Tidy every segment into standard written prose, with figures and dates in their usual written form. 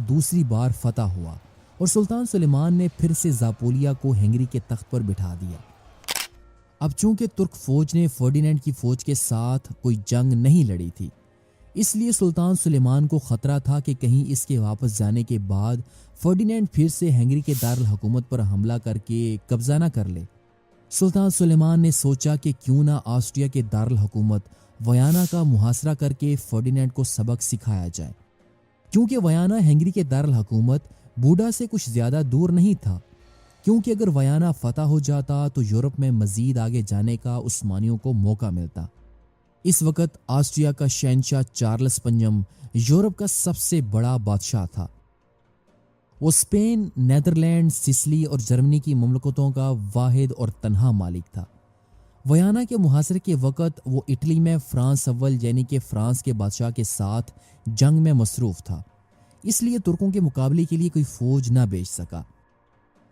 دوسری بار فتح ہوا اور سلطان سلیمان نے پھر سے زاپولیا کو ہنگری کے تخت پر بٹھا دیا۔ اب چونکہ ترک فوج نے فرڈینینڈ کی فوج کے ساتھ کوئی جنگ نہیں لڑی تھی، اس لیے سلطان سلیمان کو خطرہ تھا کہ کہیں اس کے واپس جانے کے بعد فرڈینینڈ پھر سے ہنگری کے دارالحکومت پر حملہ کر کے قبضہ نہ کر لے۔ سلطان سلیمان نے سوچا کہ کیوں نہ آسٹریا کے دارالحکومت ویانا کا محاصرہ کر کے فرڈینینڈ کو سبق سکھایا جائے، کیونکہ ویانا ہنگری کے دارالحکومت بوڈا سے کچھ زیادہ دور نہیں تھا، کیونکہ اگر ویانا فتح ہو جاتا تو یورپ میں مزید آگے جانے کا عثمانیوں کو موقع ملتا۔ اس وقت آسٹریا کا شہنشاہ چارلس پنجم یورپ کا سب سے بڑا بادشاہ تھا۔ وہ اسپین، نیدرلینڈ، سسلی اور جرمنی کی مملکتوں کا واحد اور تنہا مالک تھا۔ ویانا کے محاصرے کے وقت وہ اٹلی میں فرانس اول یعنی کہ فرانس کے بادشاہ کے ساتھ جنگ میں مصروف تھا، اس لیے ترکوں کے مقابلے کے لیے کوئی فوج نہ بھیج سکا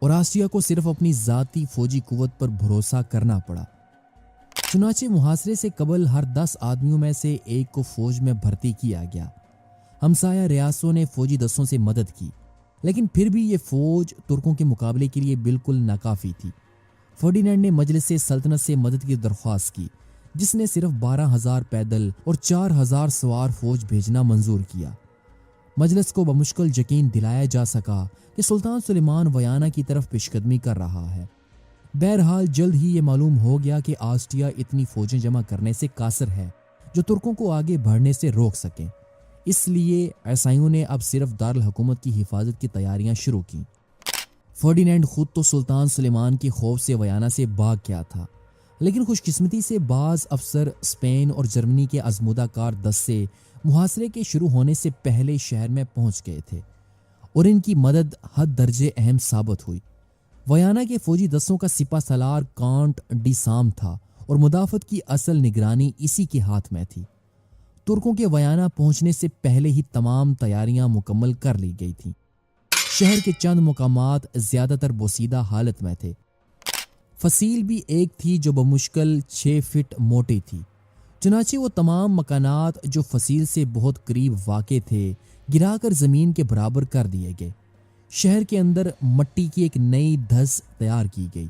اور آسٹریا کو صرف اپنی ذاتی فوجی قوت پر بھروسہ کرنا پڑا۔ چنانچہ محاصرے سے قبل ہر 10 آدمیوں میں سے ایک کو فوج میں بھرتی کیا گیا۔ ہمسایہ ریاستوں نے فوجی دستوں سے مدد کی، لیکن پھر بھی یہ فوج ترکوں کے مقابلے کے لیے بالکل ناکافی تھی۔ فرڈینینڈ نے مجلس سلطنت سے مدد کی درخواست کی، جس نے صرف 12,000 پیدل اور 4,000 سوار فوج بھیجنا منظور کیا۔ مجلس کو بمشکل یقین دلایا جا سکا کہ سلطان سلیمان ویانا کی طرف پیش قدمی کر رہا ہے۔ بہرحال جلد ہی یہ معلوم ہو گیا کہ آسٹریا اتنی فوجیں جمع کرنے سے قاصر ہے جو ترکوں کو آگے بڑھنے سے روک سکیں، اس لیے عیسائیوں نے اب صرف دارالحکومت کی حفاظت کی تیاریاں شروع کیں۔ فرڈینینڈ خود تو سلطان سلیمان کے خوف سے ویانا سے بھاگ گیا تھا، لیکن خوش قسمتی سے بعض افسر اسپین اور جرمنی کے آزمودہ کار دستے محاصرے کے شروع ہونے سے پہلے شہر میں پہنچ گئے تھے اور ان کی مدد حد درجے اہم ثابت ہوئی۔ ویانا کے فوجی دستوں کا سپہ سالار کانٹ ڈی سام تھا اور مدافعت کی اصل نگرانی اسی کے ہاتھ میں تھی۔ ترکوں کے ویانا پہنچنے سے پہلے ہی تمام تیاریاں مکمل کر لی گئی تھیں۔ شہر کے چند مقامات زیادہ تر بوسیدہ حالت میں تھے۔ فصیل بھی ایک تھی جو بمشکل 6 فٹ موٹی تھی، چنانچہ وہ تمام مکانات جو فصیل سے بہت قریب واقع تھے گرا کر زمین کے برابر کر دیے گئے۔ شہر کے اندر مٹی کی ایک نئی دھس تیار کی گئی۔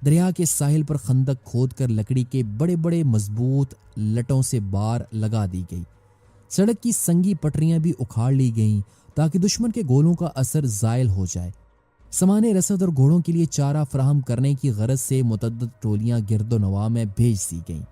دریا کے ساحل پر خندق کھود کر لکڑی کے بڑے بڑے مضبوط لٹوں سے بار لگا دی گئی۔ سڑک کی سنگی پٹریاں بھی اکھاڑ لی گئیں تاکہ دشمن کے گولوں کا اثر زائل ہو جائے۔ سامان رسد اور گھوڑوں کے لیے چارہ فراہم کرنے کی غرض سے متعدد ٹولیاں گرد و نواح میں بھیج دی گئیں۔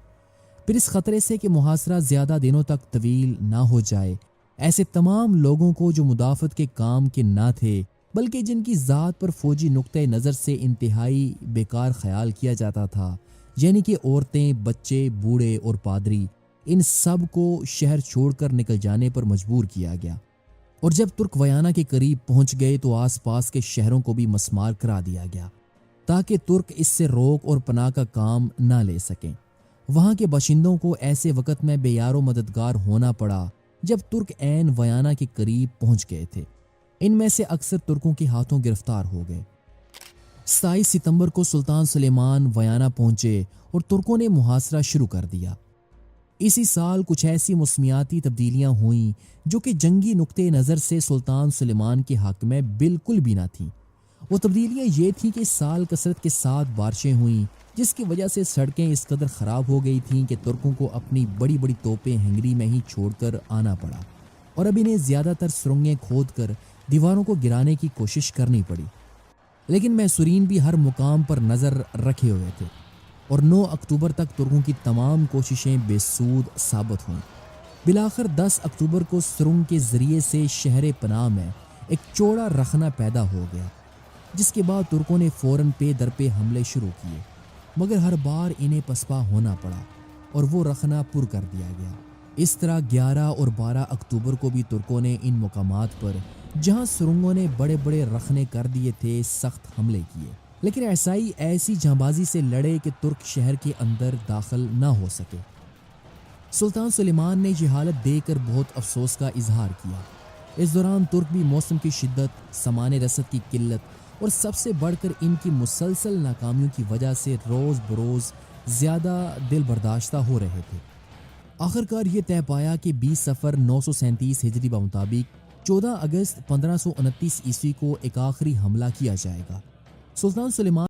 پھر اس خطرے سے کہ محاصرہ زیادہ دنوں تک طویل نہ ہو جائے، ایسے تمام لوگوں کو جو مدافعت کے کام کے نہ تھے بلکہ جن کی ذات پر فوجی نقطۂ نظر سے انتہائی بیکار خیال کیا جاتا تھا، یعنی کہ عورتیں، بچے، بوڑھے اور پادری، ان سب کو شہر چھوڑ کر نکل جانے پر مجبور کیا گیا۔ اور جب ترک ویانا کے قریب پہنچ گئے تو آس پاس کے شہروں کو بھی مسمار کرا دیا گیا تاکہ ترک اس سے روک اور پناہ کا کام نہ لے سکیں۔ وہاں کے باشندوں کو ایسے وقت میں بے یار و مددگار ہونا پڑا جب ترک عین ویانا کے قریب پہنچ گئے تھے۔ ان میں سے اکثر ترکوں کے ہاتھوں گرفتار ہو گئے۔ 27 ستمبر کو سلطان سلیمان ویانا پہنچے اور ترکوں نے محاصرہ شروع کر دیا۔ اسی سال کچھ ایسی موسمیاتی تبدیلیاں ہوئیں جو کہ جنگی نقطۂ نظر سے سلطان سلیمان کے حق میں بالکل بھی نہ تھیں۔ وہ تبدیلیاں یہ تھیں کہ اس سال کثرت کے ساتھ بارشیں ہوئیں، جس کی وجہ سے سڑکیں اس قدر خراب ہو گئی تھیں کہ ترکوں کو اپنی بڑی بڑی توپیں ہنگری میں ہی چھوڑ کر آنا پڑا اور اب انہیں زیادہ تر سرنگیں کھود کر دیواروں کو گرانے کی کوشش کرنی پڑی۔ لیکن محصورین بھی ہر مقام پر نظر رکھے ہوئے تھے اور 9 اکتوبر تک ترکوں کی تمام کوششیں بے سود ثابت ہوئیں۔ بالآخر 10 اکتوبر کو سرنگ کے ذریعے سے شہر پناہ میں ایک چوڑا رخنہ پیدا ہو گیا، جس کے بعد ترکوں نے فوراً پے در پے حملے شروع کیے، مگر ہر بار انہیں پسپا ہونا پڑا اور وہ رخنہ پر کر دیا گیا۔ اس طرح 11 اور 12 اکتوبر کو بھی ترکوں نے ان مقامات پر جہاں سرنگوں نے بڑے بڑے رخنے کر دیے تھے سخت حملے کیے، لیکن عیسائی ایسی جانبازی سے لڑے کہ ترک شہر کے اندر داخل نہ ہو سکے۔ سلطان سلیمان نے یہ حالت دیکھ کر بہت افسوس کا اظہار کیا۔ اس دوران ترک بھی موسم کی شدت، سامان رسد کی قلت اور سب سے بڑھ کر ان کی مسلسل ناکامیوں کی وجہ سے روز بروز زیادہ دل برداشتہ ہو رہے تھے۔ آخرکار یہ طے پایا کہ 20 صفر 937 ہجری بمطابق 14 اگست 1529 عیسوی کو ایک آخری حملہ کیا جائے گا۔ سلطان سلیمان